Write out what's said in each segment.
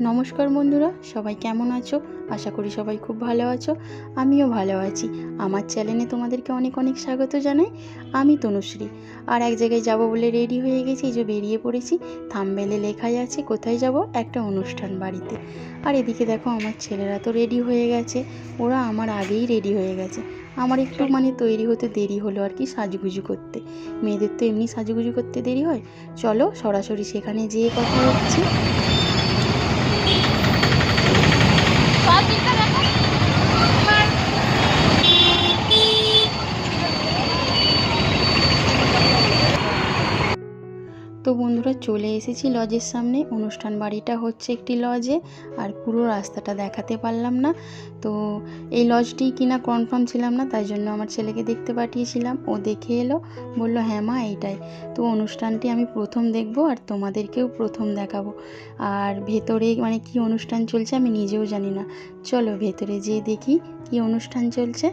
নমস্কার বন্ধুরা, সবাই কেমন আছো? আশা করি সবাই খুব ভালো আছো। আমিও ভালো আছি। আমার চ্যানেলে তোমাদেরকে অনেক অনেক স্বাগত জানাই। আমি তনুশ্রী। আর এক জায়গায় যাব বলে রেডি হয়ে গেছি, এই যে বেরিয়ে পড়েছি। থাম্বনেলে লেখাই আছে কোথায় যাব, একটা অনুষ্ঠান বাড়িতে। আর এদিকে দেখো আমার ছেলেরা তো রেডি হয়ে গেছে, ওরা আমার আগেই রেডি হয়ে গেছে। আমার একটু তৈরি হতে দেরি হলো আর কি, সাজুগুজু করতে। মেয়েদের তো এমনি সাজুগুজু করতে দেরি হয়। চলো সরাসরি সেখানে যেয়ে কথা হচ্ছে। তো বন্ধুরা চলে এসেছি লজের সামনে। অনুষ্ঠান বাড়িটা হচ্ছে একটি লজে, আর পুরো রাস্তাটা দেখাতে পারলাম না। তো এই লজটি কিনা কনফার্ম ছিলাম না, তাই জন্য আমার ছেলেকে দেখতে পাঠিয়েছিলাম। ও দেখে এলো, বললো হ্যাঁ মা এইটাই। তো অনুষ্ঠানটি আমি প্রথম দেখব আর তোমাদেরকেও প্রথম দেখাবো। আর ভেতরে কি অনুষ্ঠান চলছে আমি নিজেও জানি না। চলো ভেতরে যেয়ে দেখি কি অনুষ্ঠান চলছে।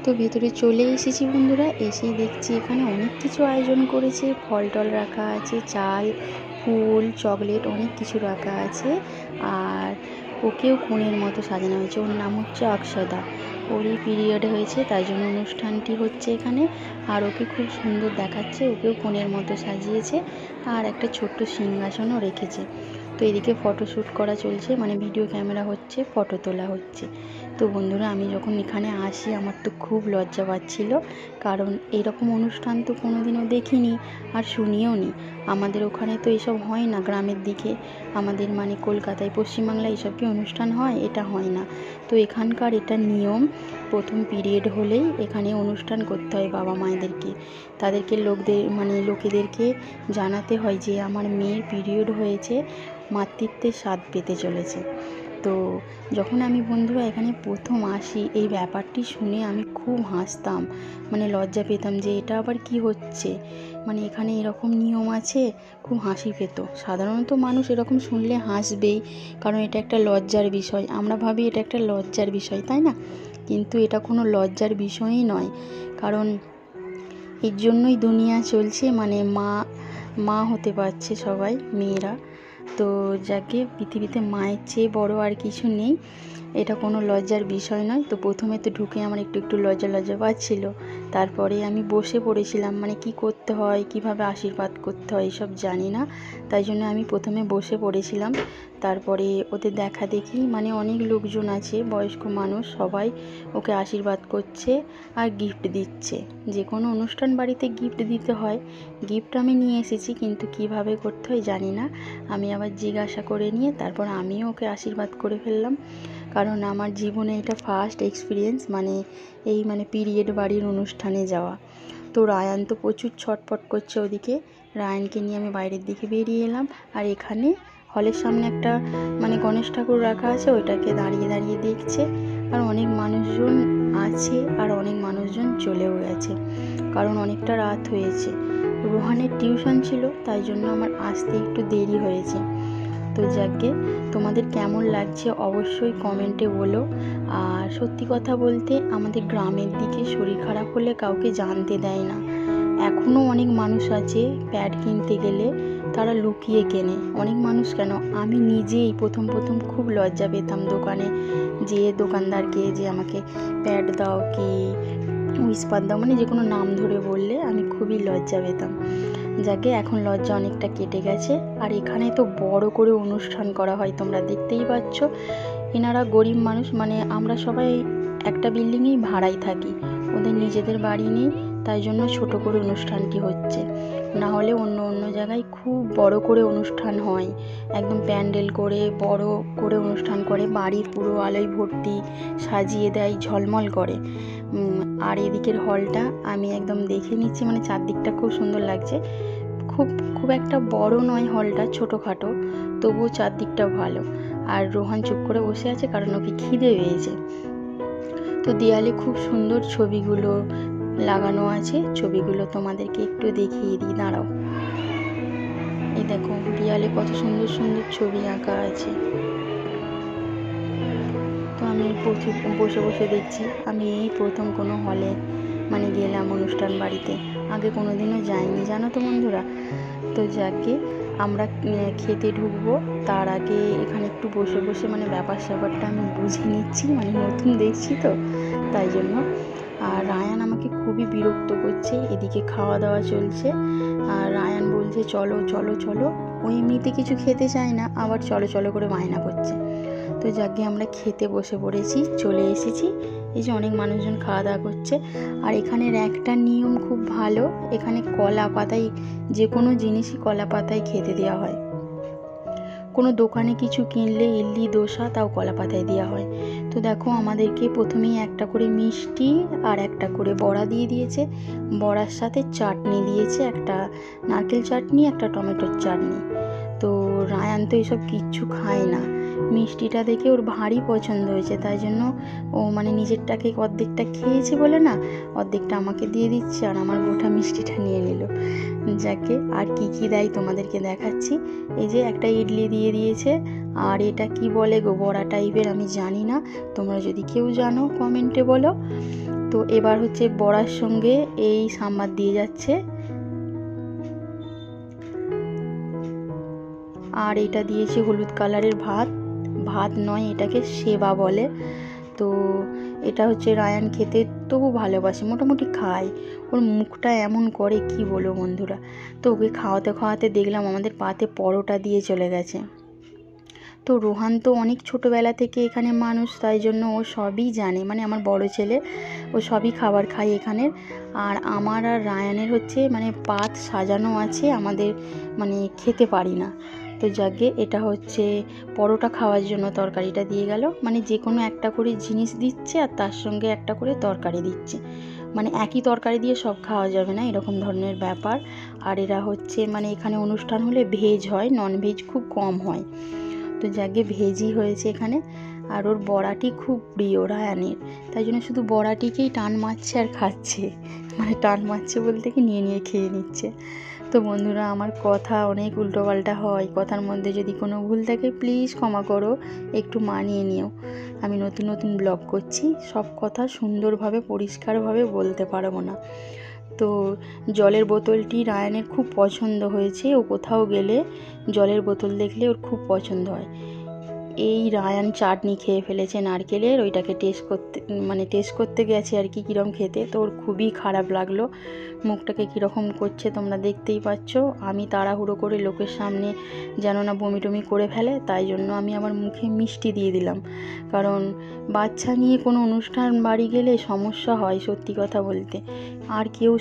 তো ভেতরে চলে এসেছি বন্ধুরা। এসেই দেখছি এখানে অনেক কিছু আয়োজন করেছে। ফল টল রাখা আছে, চাল, ফুল, চকলেট, অনেক কিছু রাখা আছে। আর ওকেও কোণের মতো সাজানো হয়েছে। ওর নাম হচ্ছে অক্ষদা। ওরই পিরিয়ড হয়েছে, তাই জন্য অনুষ্ঠানটি হচ্ছে এখানে। আর ওকে খুব সুন্দর দেখাচ্ছে, ওকেও কোণের মতো সাজিয়েছে। আর একটা ছোট্ট সিংহাসনও রেখেছে। তো এদিকে ফটোশ্যুট করা চলছে, ভিডিও ক্যামেরা হচ্ছে, ফটো তোলা হচ্ছে। তো বন্ধুরা আমি যখন এখানে আসি আমার তো খুব লজ্জা পাচ্ছিল, কারণ এরকম অনুষ্ঠান তো কোনোদিনও দেখিনি আর শুনিও নি। আমাদের ওখানে তো এসব হয় না, গ্রামের দিকে। আমাদের কলকাতায়, পশ্চিমবাংলায় এসব কি অনুষ্ঠান হয়? এটা হয় না। তো এখানকার এটা নিয়ম, প্রথম পিরিয়ড হলেই এখানে অনুষ্ঠান করতে হয় বাবা মায়েদেরকে। তাদেরকে লোকেদেরকে জানাতে হয় যে আমার মেয়ের পিরিয়ড হয়েছে, মাতৃত্বের স্বাদ পেতে চলেছে। তো যখন আমি বন্ধুরা এখানে প্রথম আসি, এই ব্যাপারটি শুনে আমি খুব হাসতাম, লজ্জা পেতাম যে এটা আবার কি হচ্ছে, এখানে এরকম নিয়ম আছে। খুব হাসি পেত। সাধারণত মানুষ এরকম শুনলে হাসবেই, কারণ এটা একটা লজ্জার বিষয়। আমরা ভাবি এটা একটা লজ্জার বিষয়, তাই না? কিন্তু এটা কোনো লজ্জার বিষয়ই নয়, কারণ এর জন্যই দুনিয়া চলছে, মা হতে পারছে সবাই মেয়েরা। তো যাকে পৃথিবীতে মায়ের চেয়ে বড় আর কিছু নেই, এটা কোনো লজ্জার বিষয় নয়। তো প্রথমে তো ঢুকে আমার একটু লজ্জা লজ্জা পাচ্ছিল। তারপরে আমি বসে পড়েছিলাম, কি করতে হয়, কিভাবে আশীর্বাদ করতে হয় এসব জানি না, তাই জন্য আমি প্রথমে বসে পড়েছিলাম। তারপরে ওদের দেখা দেখি অনেক লোকজন আছে, বয়স্ক মানুষ, সবাই ওকে আশীর্বাদ করছে আর গিফট দিচ্ছে। যে কোনো অনুষ্ঠান বাড়িতে গিফট দিতে হয়। গিফট আমি নিয়ে এসেছি, কিন্তু কিভাবে করতে হয় জানি না। আমি আবার জিজ্ঞাসা করে নিয়ে তারপর আমিও ওকে আশীর্বাদ করে ফেললাম, কারণ আমার জীবনে এটা ফার্স্ট এক্সপিরিয়েন্স, এই পিরিয়ড বাড়ির অনুষ্ঠানে যাওয়া। তো রায়ান তো প্রচুর ছটপট করছে ওদিকে। রায়ানকে নিয়ে আমি বাইরের দিকে বেরিয়ে এলাম। আর এখানে হলের সামনে একটা গণেশ ঠাকুর রাখা আছে, ওইটাকে দাঁড়িয়ে দাঁড়িয়ে দেখছে। আর অনেক মানুষজন আছে, আর অনেক মানুষজন চলেও গেছে, কারণ অনেকটা রাত হয়েছে। রোহানের টিউশন ছিল, তাই জন্য আমার আসতে একটু দেরি হয়েছে। তো যাকে তোমাদের কেমন লাগছে অবশ্যই কমেন্টে বলো। আর সত্যি কথা বলতে আমাদের গ্রামের দিকে শরীর খারাপ হলে কাউকে জানতে দেয় না। এখনও অনেক মানুষ আছে প্যাড কিনতে গেলে তারা লুকিয়ে কেনে। অনেক মানুষ কেন, আমি নিজেই প্রথম খুব লজ্জা পেতাম দোকানে যে দোকানদারকে যে আমাকে প্যাড দাও কি হুইসপার দাও, যে কোনো নাম ধরে বললে আমি খুবই লজ্জা পেতাম। যাকে এখন লজ্জা অনেকটা কেটে গেছে। আর এখানে তো বড় করে অনুষ্ঠান করা হয়, তোমরা দেখতেই পাচ্ছ। এনারা গরিব মানুষ, আমরা সবাই একটা বিল্ডিংয়েই ভাড়াই থাকি, ওদের নিজেদের বাড়ি নেই, তাই জন্য ছোট করে অনুষ্ঠানটি হচ্ছে। না হলে অন্য জায়গায় খুব বড় করে অনুষ্ঠান হয়, একদম প্যান্ডেল করে বড় করে অনুষ্ঠান করে, বাড়ির পুরো আলোয় ভর্তি সাজিয়ে দেয়, ঝলমল করে। আর এদিকের হলটা আমি একদম দেখে নিচ্ছি, চারদিকটা খুব সুন্দর লাগছে। খুব একটা বড় নয় হলটা, ছোটোখাটো, তবুও চারদিকটা ভালো। আর রোহান চুপ করে বসে আছে, কারণ ওকে খিদে পেয়েছে। তো দেয়ালে খুব সুন্দর ছবিগুলো লাগানো আছে, ছবিগুলো তোমাদেরকে একটু দেখিয়ে দিই, দাঁড়াও। এই দেখো দেয়ালে কত সুন্দর সুন্দর ছবি আঁকা আছে। তো আমি বসে বসে দেখছি। আমি এই প্রথম কোনো হলে গেলাম অনুষ্ঠান বাড়িতে, আগে কোনো দিনও যাইনি, জানো তো বন্ধুরা। তো যাকে আমরা খেতে ঢুকবো তার আগে এখানে একটু বসে বসে মানে ব্যাপারটা আমি বুঝে নিচ্ছি, মানে নতুন দেখছি তো তাই জন্য। আর রায়ান আমাকে খুবই বিরক্ত করছে, এদিকে খাওয়া দাওয়া চলছে আর রায়ান বলছে চলো চলো চলো, ও এমনিতে কিছু খেতে চায় না, আবার চলো চলো করে বায়না করছে। তো যাকে আমরা খেতে বসে পড়েছি, চলে এসেছি। এই যে অনেক মানুষজন খাওয়া দাওয়া করছে। আর এখানের একটা নিয়ম খুব ভালো, এখানে কলা পাতায় যে কোনো জিনিসই কলা পাতায় খেতে দেওয়া হয়। কোনো দোকানে কিছু কিনলে ইডলি দোসা তাও কলা পাতায় দেওয়া হয়। তো দেখো আমাদেরকে প্রথমেই একটা করে মিষ্টি আর একটা করে বড়া দিয়ে দিয়েছে, বড়ার সাথে চাটনি দিয়েছে, একটা নারকেল চাটনি একটা টমেটোর চাটনি। তো রায়ান তো এসব কিচ্ছু খায় না, মিষ্টিটা দেখে ওর ভারী পছন্দ হয়েছে, তাই জন্য ও মানে নিজেরটাকে অর্ধেকটা খেয়েছে বলে না, অর্ধেকটা আমাকে দিয়ে দিচ্ছে আর আমার গোটা মিষ্টিটা নিয়ে নিল। যাকে আর কি কি দেয় তোমাদেরকে দেখাচ্ছি। এই যে একটা ইডলি দিয়ে দিয়েছে, আর এটা কি বলে গো, বড়া টাইপের, আমি জানি না, তোমরা যদি কেউ জানো কমেন্টে বলো। তো এবার হচ্ছে বড়ার সঙ্গে এই সাম্বার দিয়ে যাচ্ছে, আর এটা দিয়েছে হলুদ কালারের ভাত, ভাত নয় এটাকে সেবা বলে। তো এটা হচ্ছে রায়ান খেতে তবু ভালোবাসে, মোটামুটি খায়, ওর মুখটা এমন করে কি বলবো বন্ধুরা। তো ওকে খাওয়াতে খাওয়াতে দেখলাম আমাদের পাতে পরোটা দিয়ে চলে গেছে। তো রোহান তো অনেক ছোটোবেলা থেকে এখানে মানুষ, তাই জন্য ও সবই জানে, মানে আমার বড় ছেলে, ও সবই খাবার খায় এখানের। আর আমার আর রায়ানের হচ্ছে মানে পাত সাজানো আছে, আমাদের মানে খেতে পারি না। তো যাকে এটা হচ্ছে পরোটা খাওয়ার জন্য তরকারিটা দিয়ে গেল, মানে যে কোনো একটা করে জিনিস দিচ্ছে আর তার সঙ্গে একটা করে তরকারি দিচ্ছে, মানে একই তরকারি দিয়ে সব খাওয়া যাবে না, এরকম ধরনের ব্যাপার। আর এরা হচ্ছে মানে এখানে অনুষ্ঠান হলে ভেজ হয়, নন ভেজ খুব কম হয়। তো যাকে ভেজই হয়েছে এখানে। আর ওর বড়াটি খুব প্রিয় রায়ানের, তাই জন্য শুধু বড়াটিকেই টান মারছে আর খাচ্ছে, মানে টান মারছে বলতে কি নিয়ে নিয়ে খেয়ে নিচ্ছে। তো বন্ধুরা আমার কথা অনেক উল্টোপাল্টা হয়, কথার মধ্যে যদি কোনো ভুল থাকে প্লিজ ক্ষমা করো, একটু মানিয়ে নিও। আমি নতুন নতুন ব্লগ করছি, সব কথা সুন্দরভাবে পরিষ্কারভাবে বলতে পারবো না। তো জলের বোতলটি রায়ানের খুব পছন্দ হয়েছে, ও কোথাও গেলে জলের বোতল দেখলে ওর খুব পছন্দ হয়। এই রায়ান চাটনি খেয়ে ফেলেছে নারকেলের, ওইটাকে টেস্ট করতে গেছে আর কি কীরকম খেতে, তো ওর খুবই খারাপ লাগলো, মুখটাকে কীরকম করছে তোমরা দেখতেই পাচ্ছ। আমি তাড়াহুড়ো করে লোকের সামনে যেন না বমি টমি করে ফেলে, তাই জন্য আমি আমার মুখে মিষ্টি দিয়ে দিলাম, কারণ বাচ্চা নিয়ে কোনো অনুষ্ঠান বাড়ি গেলে সমস্যা হয় সত্যি কথা বলতে, আর কেউ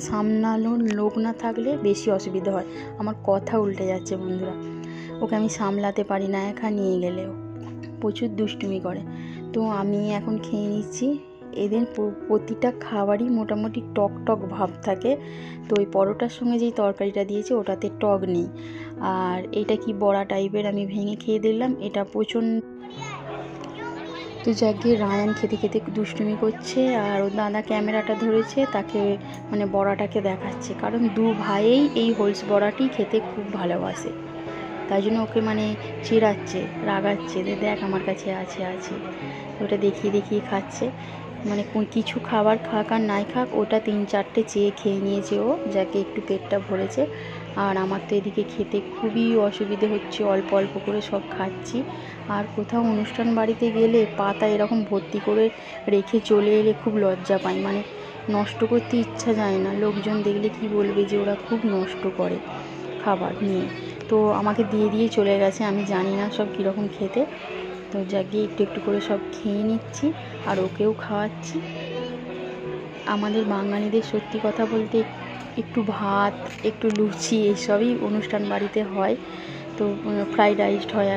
সামলানোর লোক না থাকলে বেশি অসুবিধা হয়। আমার কথা উল্টে যাচ্ছে বন্ধুরা, ওকে আমি সামলাতে পারি না, একা নিয়ে গেলেও প্রচুর দুষ্টুমি করে। তো আমি এখন খেয়ে নিচ্ছি। এদের প্রতিটা খাবারই মোটামুটি টক টক ভাব থাকে, তো ওই পরোটার সঙ্গে যেই তরকারিটা দিয়েছে ওটাতে টক নেই। আর এটা কি বড়া টাইপের, আমি ভেঙে খেয়ে দিলাম, এটা প্রচণ্ড। তো যাকে রায়ান খেতে খেতে দুষ্টুমি করছে, আর ও দাদা ক্যামেরাটা ধরেছে, তাকে মানে বড়াটাকে দেখাচ্ছে, কারণ দু ভাইয়েই এই হোলস বড়াটি খেতে খুব ভালোবাসে, তাই জন্য ওকে মানে চিড়াচ্ছে, রাগাচ্ছে যে দেখ আমার কাছে আছে, ওটা দেখিয়ে দেখিয়ে খাচ্ছে। মানে কিছু খাবার খাক আর নাই খাক, ওটা 3-4টে চেয়ে খেয়ে নিয়েছে ও, যাকে একটু পেটটা ভরেছে। আর আমার তো এদিকে খেতে খুবই অসুবিধে হচ্ছে, অল্প অল্প করে সব খাচ্ছি। আর কোথাও অনুষ্ঠান বাড়িতে গেলে পাতা এরকম ভর্তি করে রেখে চলে এলে খুব লজ্জা পাই, মানে নষ্ট করতে ইচ্ছা যায় না, লোকজন দেখলে কি বলবে যে ওরা খুব নষ্ট করে খাবার নিয়ে। তো আমাকে দিয়ে দিয়ে চলে গেছে, আমি জানি না সব কীরকম খেতে। তো যাকে একটু একটু করে সব খেয়ে নিচ্ছি আর ওকেও খাওয়াচ্ছি। আমাদের বাঙালিদের সত্যি কথা বলতে একটু ভাত একটু লুচি এইসবই অনুষ্ঠান বাড়িতে হয়। তো ফ্রাইড রাইস হয়,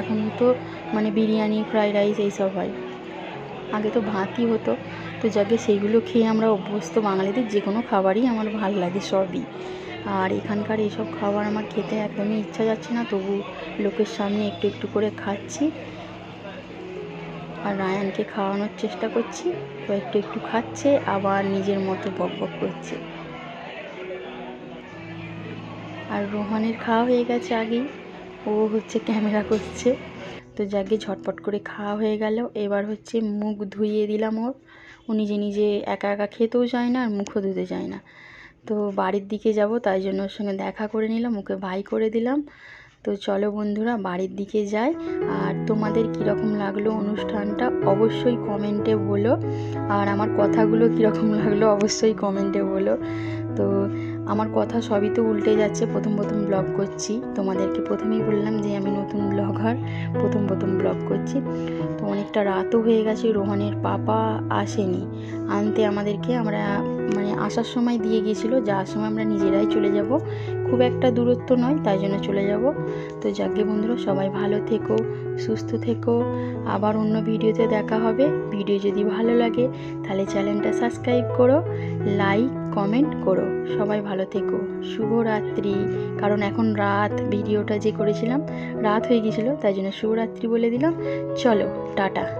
এখন তো মানে বিরিয়ানি ফ্রাইড রাইস এইসব হয়, আগে তো ভাতই হতো। তো যাকে সেইগুলো খেয়ে আমরা অভ্যস্ত, বাঙালিদের যে কোনো খাবারই আমার ভালো লাগে সবই। আর এখানকার এইসব খাবার আমার খেতে একদমই ইচ্ছা যাচ্ছে না, তবু লোকের সামনে একটু একটু করে খাচ্ছি আর রায়ানকে খাওয়ানোর চেষ্টা করছি। তো একটু একটু খাচ্ছে আবার নিজের মতো বক বক করছে। আর রোহানের খাওয়া হয়ে গেছে আগেই, ও হচ্ছে ক্যামেরা করছে। তো যাকে ঝটপট করে খাওয়া হয়ে গেল, এবার হচ্ছে মুখ ধুইয়ে দিলাম ওর, ও নিজে নিজে একা একা খেতেও চায় না আর মুখও ধুতে চায় না। তো বাড়ির দিকে যাব, তাই জন্য ওর সঙ্গে দেখা করে নিলাম, ওকে ভাই করে দিলাম। তো চলো বন্ধুরা বাড়ির দিকে যাই। আর তোমাদের কীরকম লাগলো অনুষ্ঠানটা অবশ্যই কমেন্টে বলো, আর আমার কথাগুলো কীরকম লাগলো অবশ্যই কমেন্টে বলো। তো আমার কথা সবই তো উল্টে যাচ্ছে, প্রথম ব্লগ করছি, তোমাদেরকে প্রথমেই বললাম যে আমি নতুন ব্লগার, প্রথম ব্লগ করছি। তো অনেকটা রাতও হয়ে গেছে, রোহানের পাপা আসেনি আনতে আমাদেরকে, আমরা মানে আসার সময় দিয়ে গিয়েছিলো, যাওয়ার সময় আমরা নিজেরাই চলে যাব, খুব একটা দূরত্ব নয়, তাই জন্য চলে যাব। তো যাকে বন্ধুরা সবাই ভালো থেকো, সুস্থ থেকো, আবার অন্য ভিডিওতে দেখা হবে। ভিডিও যদি ভালো লাগে তাহলে চ্যানেলটা সাবস্ক্রাইব করো, লাইক কমেন্ট করো। সবাই ভালো থেকো, শুভরাত্রি। কারণ এখন রাত, ভিডিওটা যে করেছিলাম রাত হয়ে গিয়েছিলো, তাই জন্য শুভরাত্রি বলে দিলাম। চলো টাটা।